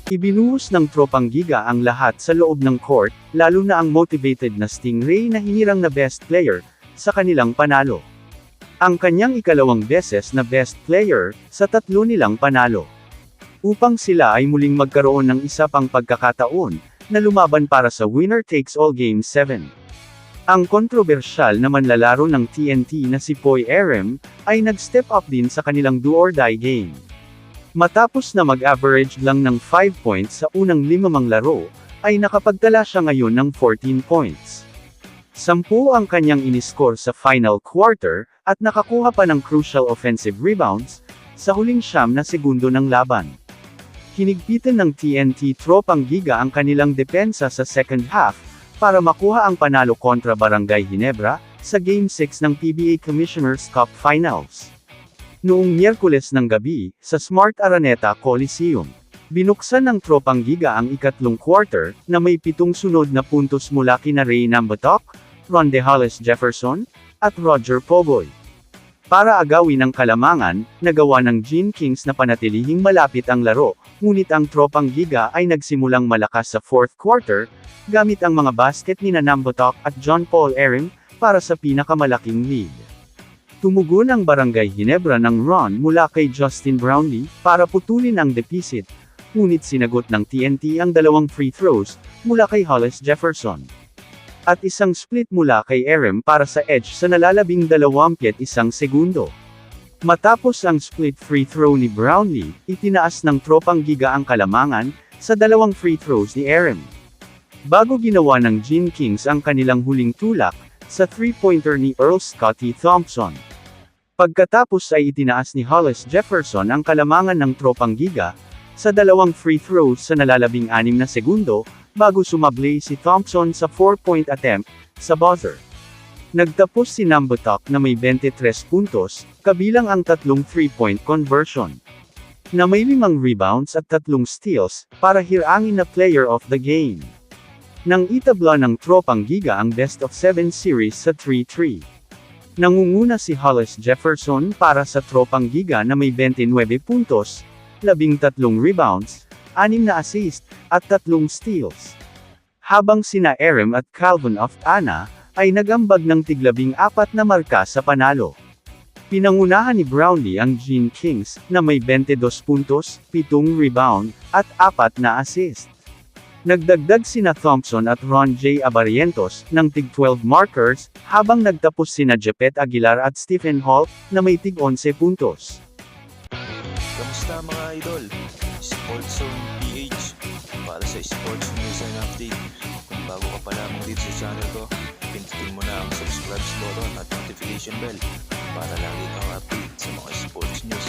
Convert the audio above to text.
Ibinuhos ng tropang Giga ang lahat sa loob ng court, lalo na ang motivated na Stingray na hinirang na best player, sa kanilang panalo. Ang kanyang ikalawang beses na best player, sa tatlo nilang panalo. Upang sila ay muling magkaroon ng isa pang pagkakataon, na lumaban para sa winner-takes-all Game 7. Ang kontrobersyal na manlalaro ng TNT na si Poy Aram, ay nag-step up din sa kanilang do-or-die game. Matapos na mag-average lang ng 5 points sa unang 5 laro, ay nakapagtala siya ngayon ng 14 points. 10 ang kanyang iniscore sa final quarter, at nakakuha pa ng crucial offensive rebounds, sa huling 9 na segundo ng laban. Hinigpitan ng TNT tropang Giga ang kanilang depensa sa second half, para makuha ang panalo kontra Barangay Ginebra, sa Game 6 ng PBA Commissioner's Cup Finals. Noong Miyerkules ng gabi, sa Smart Araneta Coliseum, binuksan ng tropang Giga ang ikatlong quarter, na may 7 sunod na puntos mula kina Ray Nambatok, Ronde Hollis Jefferson, at Roger Pogoy. Para agawin ang kalamangan, nagawa ng Gene Kings na panatilihing malapit ang laro, ngunit ang tropang Giga ay nagsimulang malakas sa fourth quarter, gamit ang mga basket ni Nambatok at John Paul Aram, para sa pinakamalaking lead. Tumugon ang Barangay Ginebra ng run mula kay Justin Brownlee, para putulin ang deficit, ngunit sinagot ng TNT ang 2 free throws, mula kay Hollis Jefferson. At isang split mula kay Aram para sa edge sa nalalabing 21 segundo. Matapos ang split free throw ni Brownlee, itinaas ng tropang Giga ang kalamangan, sa 2 free throws ni Aram. Bago ginawa ng Gene Kings ang kanilang huling tulak, sa 3-pointer ni Earl Scottie Thompson. Pagkatapos ay itinaas ni Hollis Jefferson ang kalamangan ng tropang Giga, sa 2 free throws sa nalalabing 6 na segundo, bago sumablay si Thompson sa 4-point attempt, sa buzzer. Nagtapos si Nambatok na may 23 puntos, kabilang ang 3 3-point conversion, na may 5 rebounds at 3 steals, para hirangin na player of the game. Nang itabla ng tropang Giga ang best of 7 series sa 3-3. Nangunguna si Hollis Jefferson para sa tropang Giga na may 29 puntos, 13 rebounds, 6 na assist, at 3 steals. Habang sina Aram at Calvin Oftana, ay nagambag ng tig-14 na marka sa panalo. Pinangunahan ni Brownlee ang Gene Kings, na may 22 puntos, 7 rebound, at 4 na assist. Nagdagdag sina Thompson at Ron J. Abarientos, ng tig-12 markers, habang nagtapos sina Jepet Aguilar at Stephen Hall, na may tig-11 puntos. Kamusta mga idol? Sports Zone PH, para sa sports news and update. Kung bago ka pa lamang dito sa channel ko, pindutin mo na ang subscribe button at notification bell, para lagi kang update sa mga sports news.